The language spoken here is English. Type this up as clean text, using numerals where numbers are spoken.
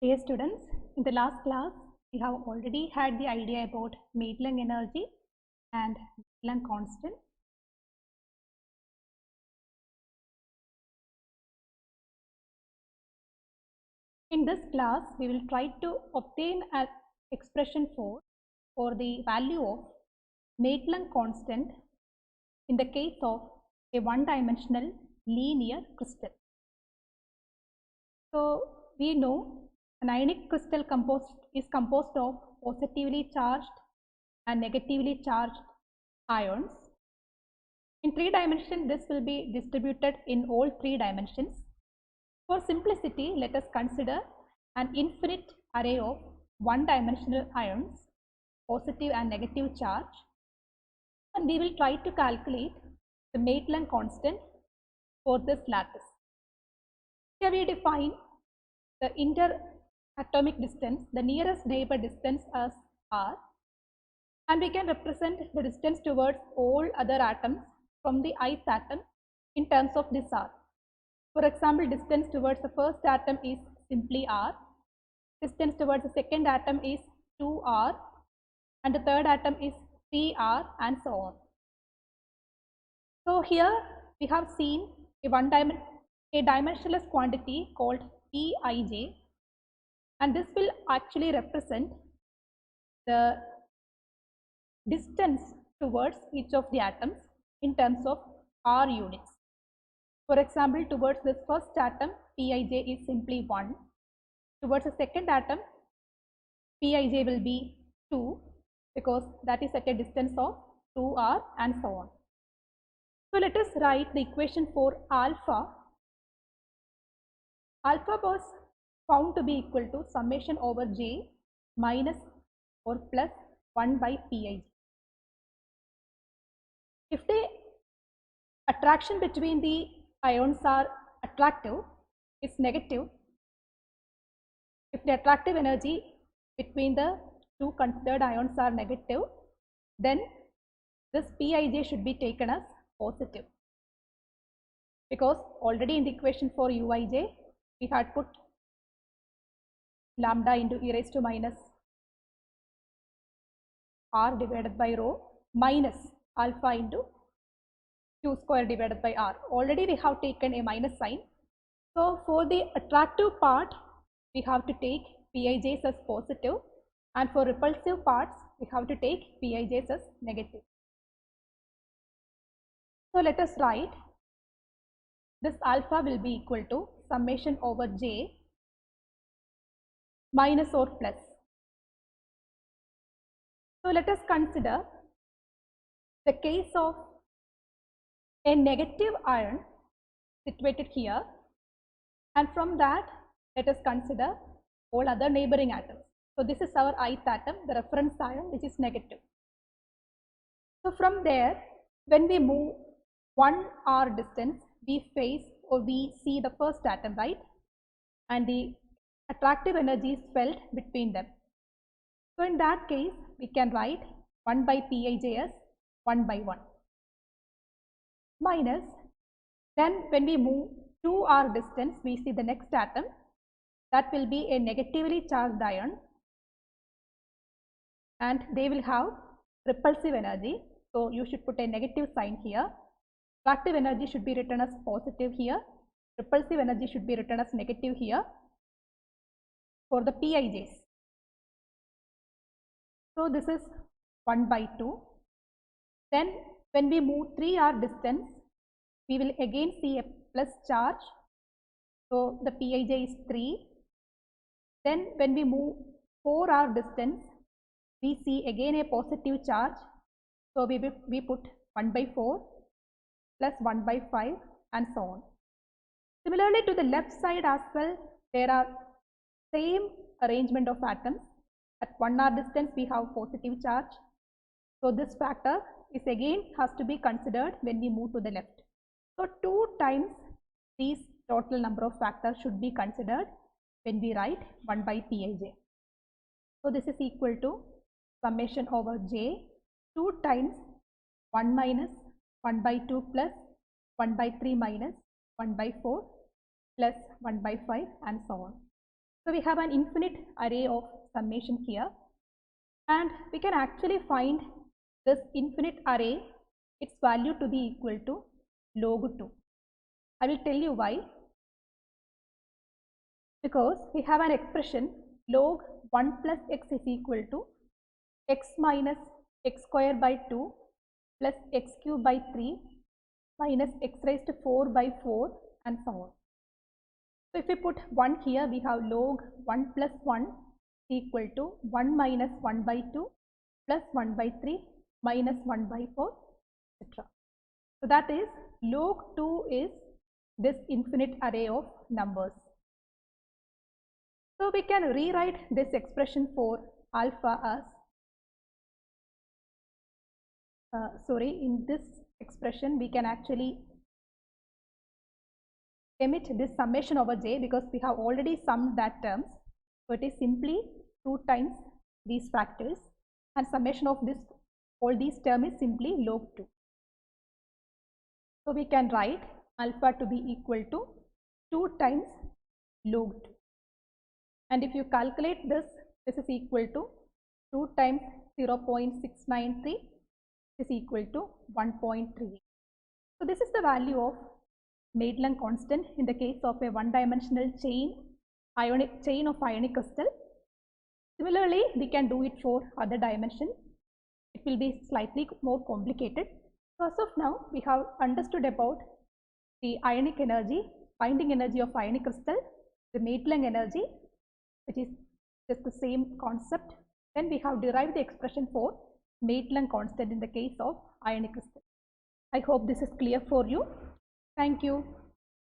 Dear students, in the last class, we have already had the idea about Madelung energy and Madelung constant. In this class, we will try to obtain an expression for the value of Madelung constant in the case of a one-dimensional linear crystal. So, we know an ionic crystal is composed of positively charged and negatively charged ions. In 3 dimensions, this will be distributed in all 3 dimensions. For simplicity, let us consider an infinite array of one-dimensional ions, positive and negative charge, and we will try to calculate the Madelung constant for this lattice. Here we define the interatomic distance, the nearest neighbor distance, as r, and we can represent the distance towards all other atoms from the ith atom in terms of this r. For example, distance towards the first atom is simply r, distance towards the second atom is 2r, and the third atom is 3r, and so on. So here we have seen a dimensionless quantity called Pij, and this will actually represent the distance towards each of the atoms in terms of r units. For example, towards this first atom, Pij is simply 1. Towards the second atom, Pij will be 2 because that is at a distance of 2r, and so on. So let us write the equation for alpha. Alpha was found to be equal to summation over j minus or plus 1 by Pij. If the attraction between the ions are attractive, is negative, if the attractive energy between the two considered ions are negative, then this Pij should be taken as positive, because already in the equation for Uij we had put lambda into e raised to minus r divided by rho minus alpha into q square divided by r. Already we have taken a minus sign. So for the attractive part, we have to take Pij's as positive, and for repulsive parts, we have to take Pij's as negative. So let us write this alpha will be equal to summation over j minus or plus. So let us consider the case of a negative ion situated here, and from that let us consider all other neighboring atoms. So this is our ith atom, the reference ion, which is negative. So from there, when we move 1r distance, we face or we see the first atom, right? And the attractive energy is felt between them. So in that case, we can write 1 by Pij as 1 by 1 minus, then when we move 2r distance, we see the next atom, that will be a negatively charged ion, and they will have repulsive energy. So you should put a negative sign here. Attractive energy should be written as positive here. Repulsive energy should be written as negative here for the Pij's. So this is 1 by 2. Then when we move 3r distance, we will again see a plus charge. So the Pij is 3. Then when we move 4r distance, we see again a positive charge. So we put 1 by 4 plus 1 by 5, and so on. Similarly, to the left side as well, there are same arrangement of atoms. At 1r distance, we have positive charge. So this factor is again has to be considered when we move to the left. So 2 times these total number of factors should be considered when we write 1 by Pij. So this is equal to summation over j 2 times 1 minus 1 by 2 plus 1 by 3 minus 1 by 4 plus 1 by 5, and so on. So we have an infinite array of summation here, and we can actually find this infinite array, its value to be equal to log 2. I will tell you why. Because we have an expression log 1 plus x is equal to x minus x square by 2 plus x cube by 3 minus x raised to 4 by 4 and so on. So if we put 1 here, we have log 1 plus 1 equal to 1 minus 1 by 2 plus 1 by 3 minus 1 by 4, etc. So that is log 2 is this infinite array of numbers. So we can rewrite this expression for alpha as, in this expression we can actually emit this summation over j because we have already summed that terms. So it is simply 2 times these factors, and summation of this all these terms is simply log 2. So we can write alpha to be equal to 2 times log 2. And if you calculate this, this is equal to 2 times 0.693 is equal to 1.38. So this is the value of Madelung constant in the case of a one-dimensional chain of ionic crystal. Similarly, we can do it for other dimensions. It will be slightly more complicated. So as of now, we have understood about the ionic energy, binding energy of ionic crystal, the Madelung energy, which is just the same concept. Then we have derived the expression for Madelung constant in the case of ionic crystal. I hope this is clear for you. Thank you.